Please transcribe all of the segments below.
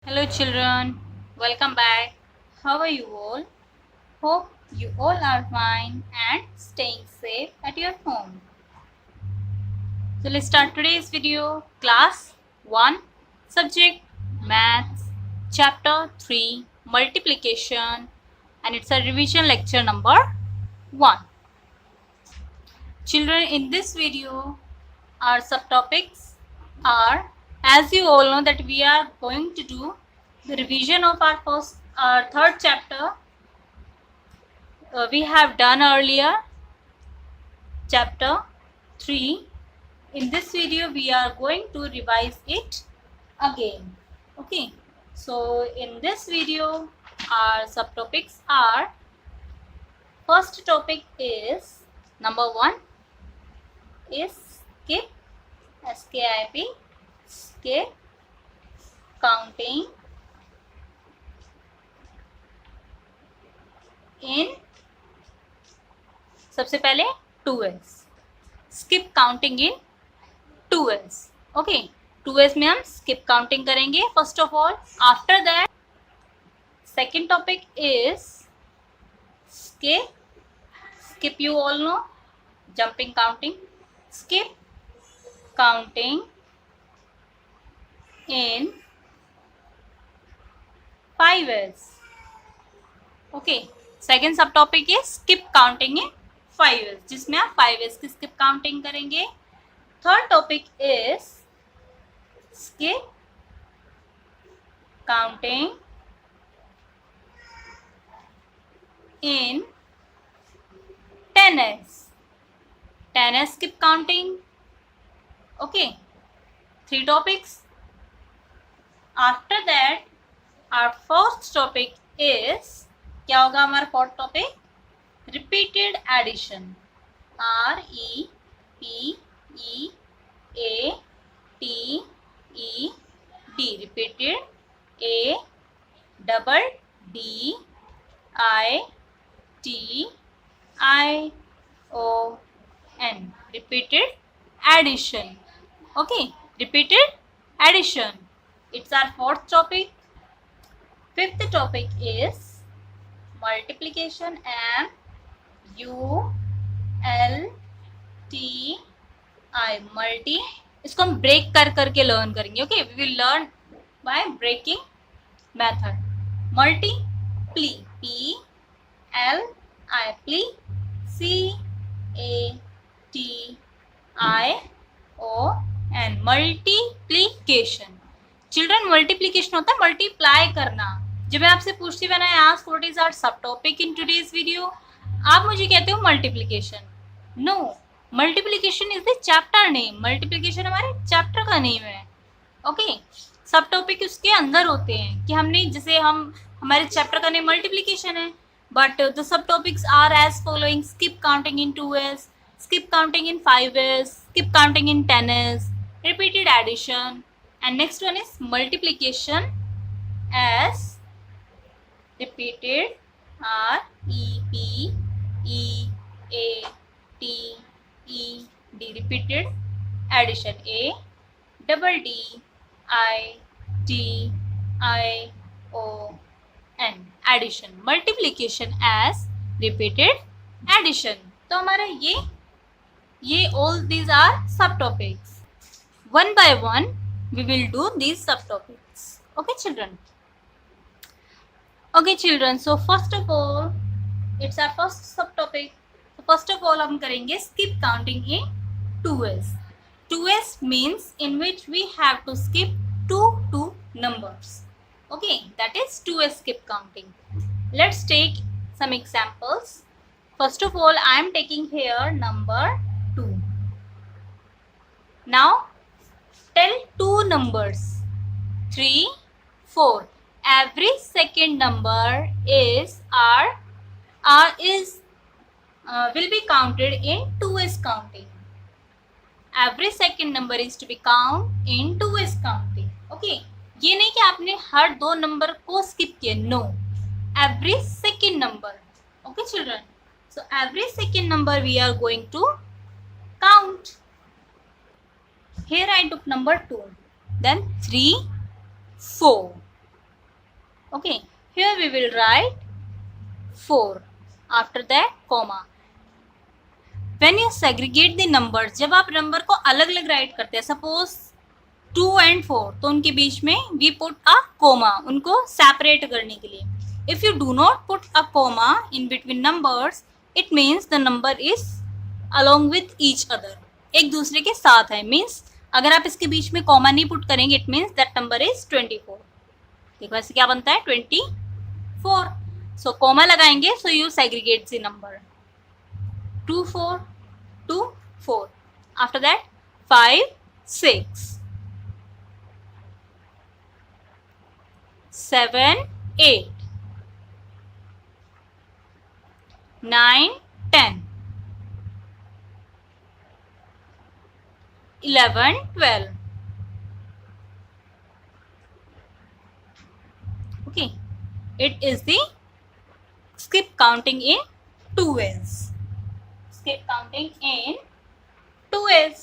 Hello children, welcome back. How are you all? Hope you all are fine and staying safe at your home. So let's start today's video. Class 1, subject Maths, chapter 3, multiplication, and it's a revision lecture number 1. Children, in this video our subtopics are, as you all know, that we are going to do the revision of our third chapter. We have done earlier chapter 3. In this video we are going to revise it again. Okay, so in this video our subtopics are, first topic is number 1 is skip, skip, skip counting in, सबसे पहले 2s, skip counting in 2s. Okay, 2s में हम skip counting करेंगे first of all. After that second topic is skip you all know, jumping counting, skip counting in 5s. Okay, second sub topic है skip counting in 5s, जिसमें आप 5s की skip counting करेंगे. Third topic is skip counting in 10s, 10s skip counting. Okay, 3 topics. After that our fourth topic is, क्या होगा हमारा fourth topic? Repeated addition, REPEATED, repeated, ADDITION, repeated addition. Okay, repeated addition, it's our fourth topic. Fifth topic is multiplication and ULTI, multi. इसको हम break कर करके learn करेंगे. Okay, we will learn by breaking method. Multiply, PLI, pli, CATION, multiplication. Children, multiplication होता है multiply करना. जब मैं आपसे पूछती when I ask what is our sub topic in today's video, आप मुझे कहते हो multiplication. No, multiplication is the chapter name. Multiplication हमारे चैप्टर का नेम है. ओके, सब टॉपिक उसके अंदर होते हैं कि हमने, जैसे हमारे चैप्टर का नेम मल्टीप्लीकेशन है, but the subtopics are as following: skip counting in 2s, skip counting in 5s, skip counting in 10s, repeated addition, and next one is multiplication as repeated, REPEATED, repeated addition, ADDITION, addition. multiplication as repeated addition. तो हमारा ये all these are subtopics. One by one we will do these subtopics. Okay children. Okay children, so first of all it's our first subtopic. So first of all हम करेंगे skip counting in 2s. 2s means in which we have to skip two numbers. Okay, that is 2s skip counting. Let's take some examples. First of all, I am taking here number 2. Now tell two numbers, 3, 4. Every second number will be counted in 2s counting. Every second number is to be counted in 2s counting. Okay, ये नहीं कि आपने हर 2 नंबर को skip किया. No, every second number. Okay children, so every second number we are going to count. Here I took number 2, then 3, 4. Okay, here we will write 4, after that comma. When you segregate the numbers, जब आप number को अलग अलग right करते हैं, suppose 2 and 4, तो उनके बीच में वी पुट अ कोमा, उनको सेपरेट करने के लिए. If you do not put a comma in between numbers, it means the number is along with each other, एक दूसरे के साथ है. मीन्स अगर आप इसके बीच में कॉमा नहीं पुट करेंगे, it means that number is 24. देखो ऐसे क्या बनता है 24. सो कॉमा लगाएंगे, so you segregate the number 2 4 2 4. After that 5 6 7 8 9 10 11 12. Okay, it is the skip counting in 2 ways. Skip counting in 2 ways.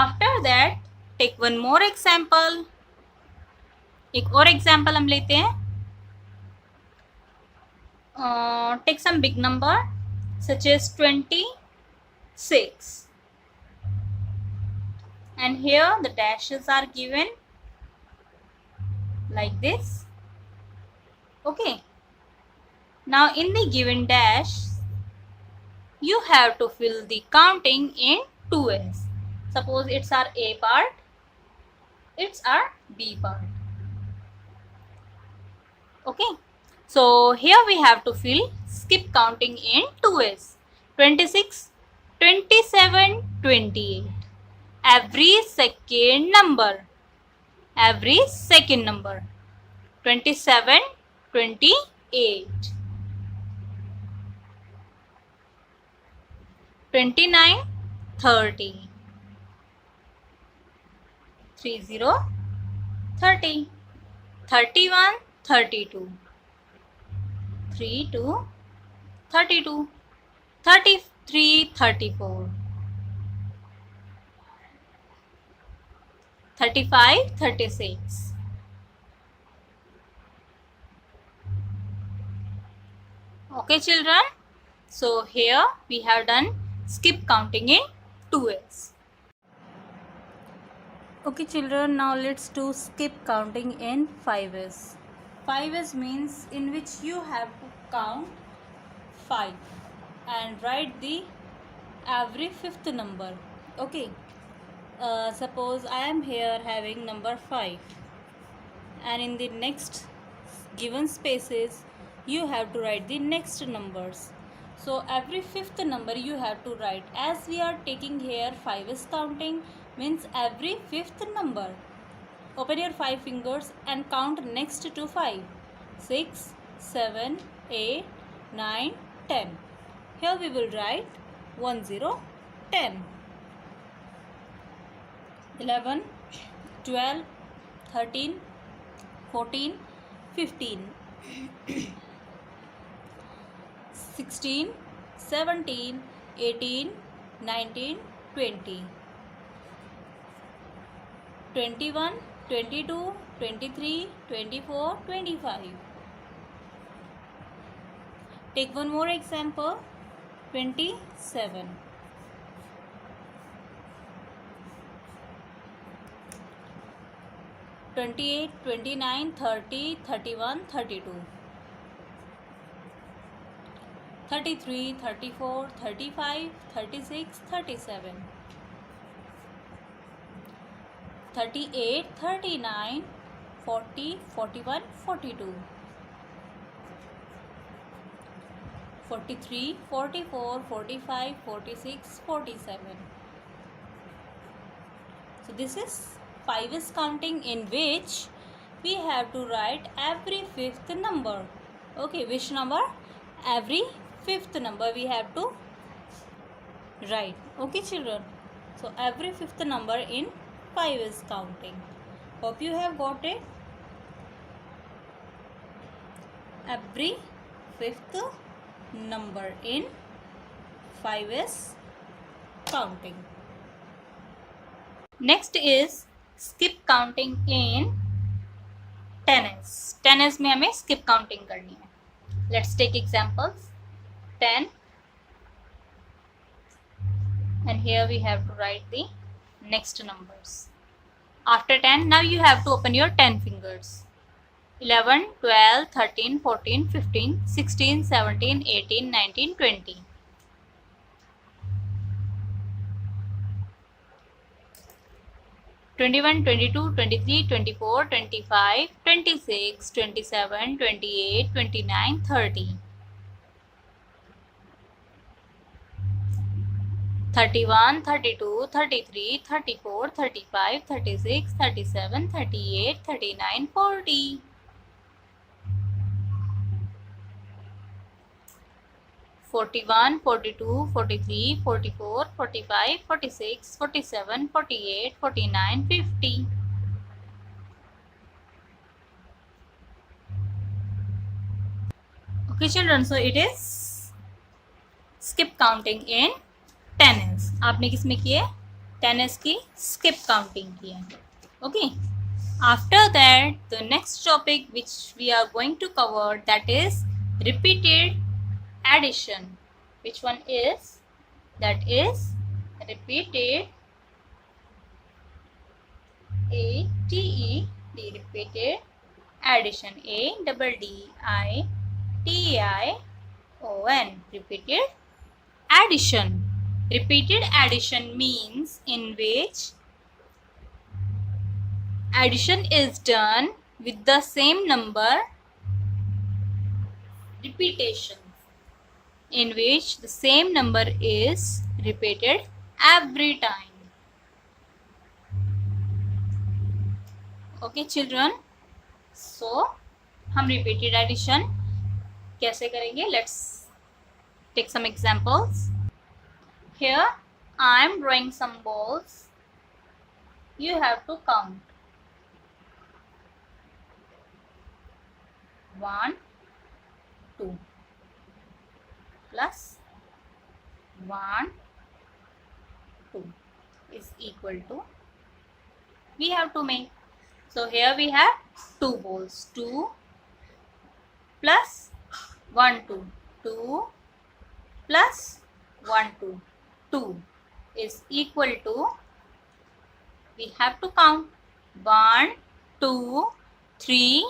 After that, take one more example. एक और example हम लेते हैं. Take some big number such as 26, and here the dashes are given like this. Okay, now in the given dash you have to fill the counting in 2 ways. Suppose it's our A part, it's our B part. Okay, so here we have to fill skip counting in 2 ways. 26, 27, 28. Every second number. 27, 28. 29, 30. 30, 30. 31, 32. 32, 32. 33, 34. 35, 36. Okay children, so here we have done skip counting in 2 ways. Okay children, now let's do skip counting in 5 ways. 5 ways means in which you have to count 5 and write the every fifth number. Okay, suppose I am here having number 5, and in the next given spaces you have to write the next numbers. So every fifth number you have to write. As we are taking here 5 is counting, means every fifth number. Open your 5 fingers and count next to 5. 6, 7, 8, 9, 10. Here we will write 1 0 10. 11, 12, 13, 14, 15. 16, 17, 18, 19, 20. 21, 22, 23, 24, 25. Take one more example. 27. 28, 29, 30, 31, 32. 33, 34, 35, 36, 37. 38, 39, 40, 41, 42. 43, 44, 45, 46, 47. So this is 5 is counting, in which we have to write every fifth number. Okay, which number? Every fifth number we have to write. Okay children, so every fifth number in 5 is counting. Hope you have got it. Every fifth number in 5 is counting. Next is skip counting in 10s में हमें skip counting करनी है. Let's take examples. 10 and here we have to write the next numbers. After 10, now you have to open your 10 fingers. 11, 12, 13, 14, 15, 16, 17, 18, 19, 20. 21, 22, 23, 24, 25, 26, 27, 28, 29, 30. 31, 32, 33, 34, 35, 36, 37, 38, 39, 40. 41, 42, 43, 44, 45, 46, 47, 48, 49, 50. Okay children, so it is skip counting in 10s. आपने किसमें की है? 10s की skip counting की है. Okay. After that, the next topic which we are going to cover, that is repeated addition. Which one is? That is repeated A-T-E-D, repeated addition. A-double-D-I-T-I-O-N, repeated addition. Repeated addition means in which addition is done with the same number repetitions, in which the same number is repeated every time. Okay children, so हम repeated addition कैसे करेंगे? Let's take some examples. Here I am drawing some balls. You have to count. 1, 2 plus 1, 2 is equal to, we have to make. So here we have 2 balls. 2 plus 1, 2. 2 plus 1, 2. 2 is equal to, we have to count 1, 2, 3,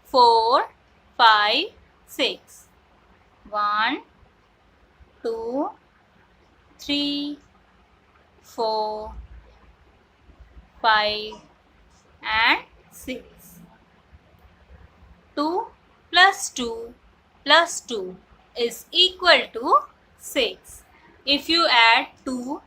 4, 5, 6. 1, 2, 3, 4, 5 and 6. 2 plus 2 plus 2 is equal to 6. If you add 2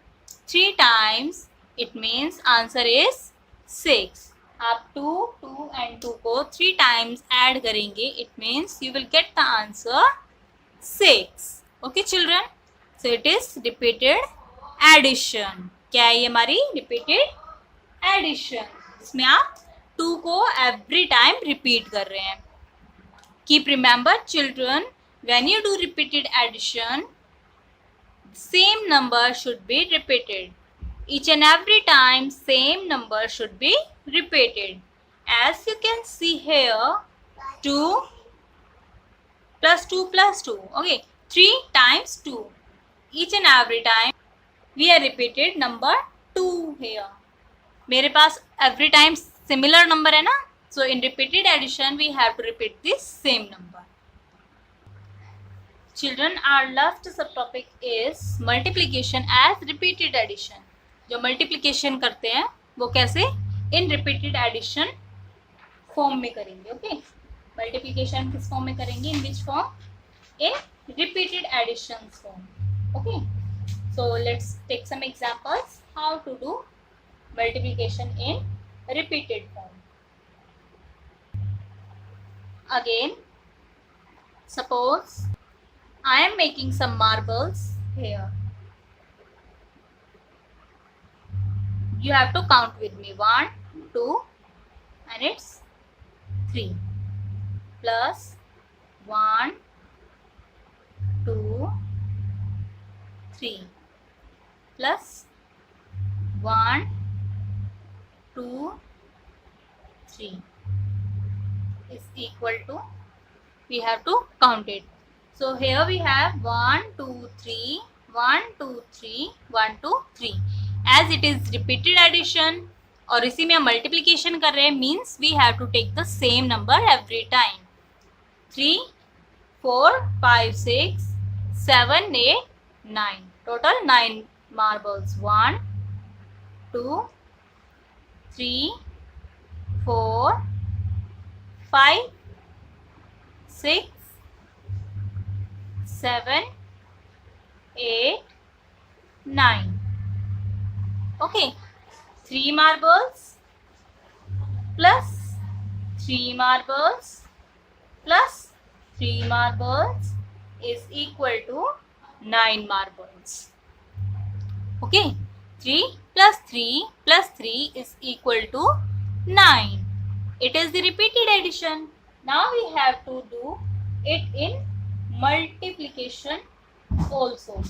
3 times, it means answer is 6. आप 2, 2 and 2 को 3 times add करेंगे, it means you will get the answer 6. Okay children, so it is repeated addition. क्या है ये हमारी repeated addition, इसमें आप 2 को every time repeat कर रहे हैं. Keep remember children, when you do repeated addition, same number should be repeated. Each and every time same number should be repeated. As you can see here, 2 plus 2 plus 2. Okay, 3 times 2. Each and every time we are repeated number 2 here. मेरे पास every time similar number है ना, so in repeated addition we have to repeat this same number. Children, our last subtopic is multiplication as repeated addition. जो multiplication करते हैं वो कैसे in repeated addition form में करेंगे. Okay, multiplication किस form में करेंगे? In which form? In repeated addition form. Okay, so let's take some examples how to do multiplication in repeated form. Again, suppose I am making some marbles here. You have to count with me. 1, 2 and it's 3 plus 1, 2, 3 plus 1, 2, 3 is equal to, we have to count it. So here we have 1 2 3 1 2 3 1 2 3. As it is repeated addition और इसी में हम multiplication कर रहे हैं, means we have to take the same number every time. 3 4 5 6 7 8 9. Total 9 marbles. 1 2 3 4 5 6 7 8 9. Okay, 3 marbles plus 3 marbles plus 3 marbles is equal to 9 marbles. Okay, 3 plus 3 plus 3 is equal to 9. It is the repeated addition. Now we have to do it in multiplication also.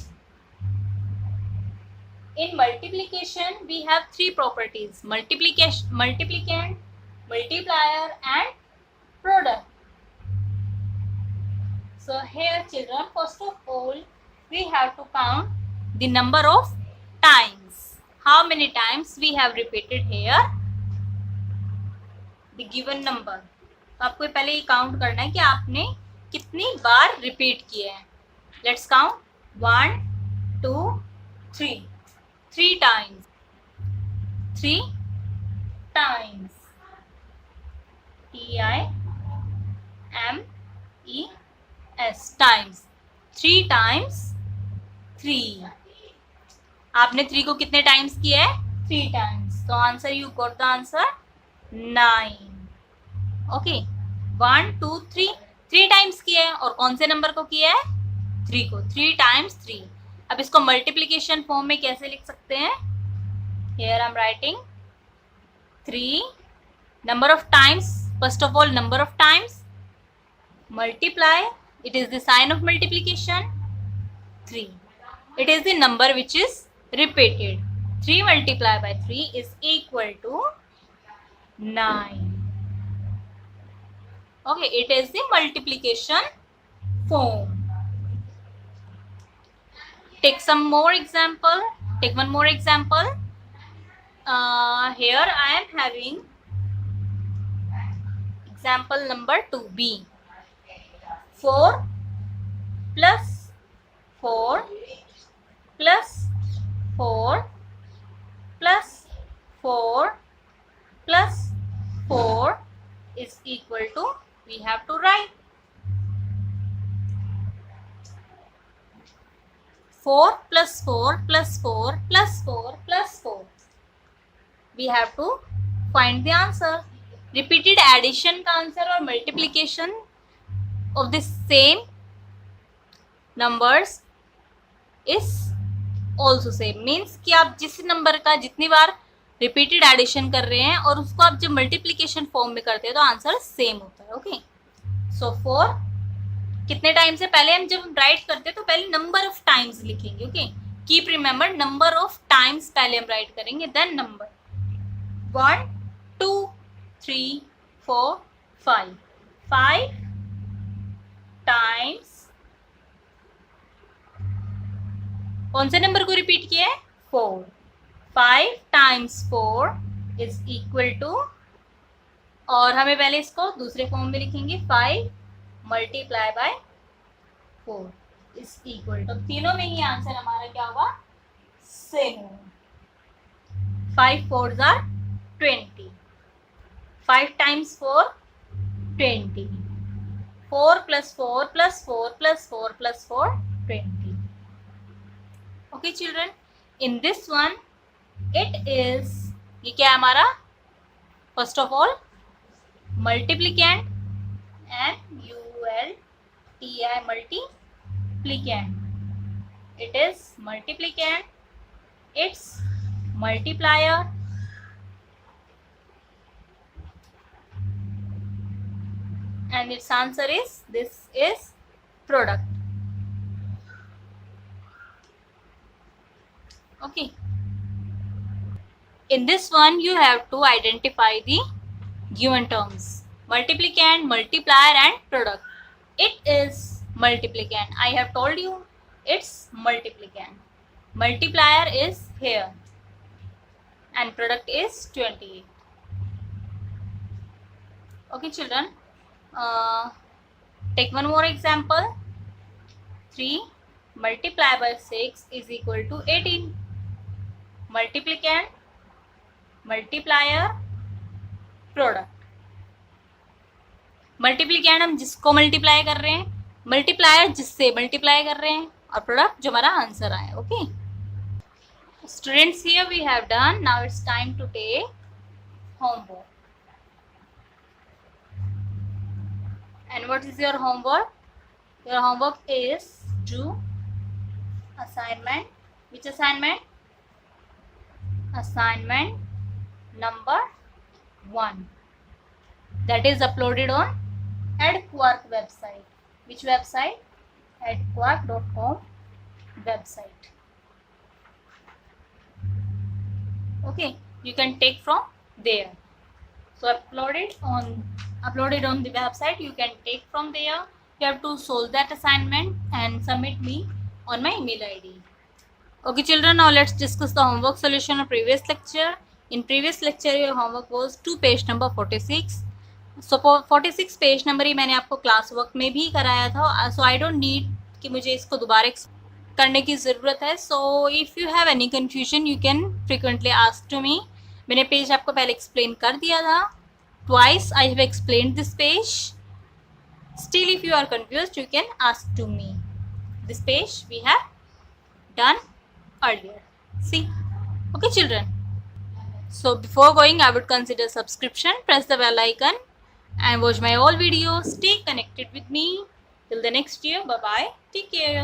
In multiplication we have three properties: multiplicand, multiplier and product. So here children, first of all we have to count the number of times. How many times we have repeated here the given number. तो आपको पहले ये count करना है कि आपने कितनी बार repeat किए हैं. Let's count. 1 2 3. 3 times. 3 times. TIMES. Times. 3 times 3. आपने 3 को कितने टाइम्स किया है? 3 टाइम्स. तो answer, you got the answer 9. Okay, 1 2 3. 3 times किया है. और कौन से नंबर को किया है? 3 को. 3 times 3. अब इसको मल्टीप्लीकेशन फॉर्म में कैसे लिख सकते हैं? Here I am writing 3 number of times. First of all number of times, multiply, it is the sign of multiplication. 3. It is the number which is repeated. 3 multiplied by 3 is equal to 9. Okay, it is the multiplication form. Take some more example. Take one more example. Here I am having example number 2b. 4 plus 4 plus 4 plus 4 plus 4 is equal to, we have to write 4 plus 4 plus 4 plus 4 plus 4. We have to find the answer. Repeated addition का answer और multiplication of the same numbers is also same. Means कि आप जिस number का जितनी बार repeated addition कर रहे हैं और उसको आप जब multiplication form में करते हैं तो आंसर सेम होता है. ओके, सो 4 कितने टाइम से, पहले हम जब राइट करते हैं तो पहले नंबर ऑफ टाइम्स लिखेंगे. Okay, keep remember number of times पहले हम राइट करेंगे, देन नंबर. 1 2 3 4 5. 5 टाइम्स, कौन से नंबर को रिपीट किया है? 4. 5 times 4 is equal to, और हमें पहले इसको दूसरे फॉर्म में लिखेंगे, 5 multiply by 4 is equal to, तीनों में ही आंसर हमारा क्या होगा? सेम होगा. 5 4s are 20. 5 times 4 20. 4 plus 4 plus 4 plus 4 plus 4 20. Okay children, in this one it is, ये क्या है हमारा? First of all multiplicand, MULTI multiplicand. It is multiplicand, it's multiplier, and its answer is, this is product. Okay, in this one you have to identify the given terms. multiplicand, multiplier and product. It is multiplicand. I have told you it's multiplicand. Multiplier is here and product is 28. Okay children, take one more example. 3 multiplied by 6 is equal to 18. Multiplicand, multiplier, product. मल्टीप्लीकैंड हम जिसको multiply कर रहे हैं, multiplier जिससे multiply कर रहे हैं, और प्रोडक्ट जो हमारा आंसर आया. Okay students, here we have done. Now it's time to take homework. And what is your homework? Your homework is do assignment. Which assignment? Assignment number 1. That is uploaded on EdQuark website. Which website? edquark.com website. Okay, you can take from there. So uploaded on the website. You can take from there. You have to solve that assignment and submit me on my email ID. Okay children, now let's discuss the homework solution of previous lecture. In previous lecture your homework was to page number 46. So 46 page number ही मैंने आपको class work में भी कराया था. सो I don't need कि मुझे इसको दोबारा करने की ज़रूरत है. So if you have any confusion you can frequently ask to me. मैंने पेज आपको पहले एक्सप्लेन कर दिया था. Twice I have explain this page. Still if you are confused you can ask to me. This page we have done earlier. See. Okay children, so before going I would consider subscription. Press the bell icon and watch my all videos. Stay connected with me till the next year. Bye bye. Take care.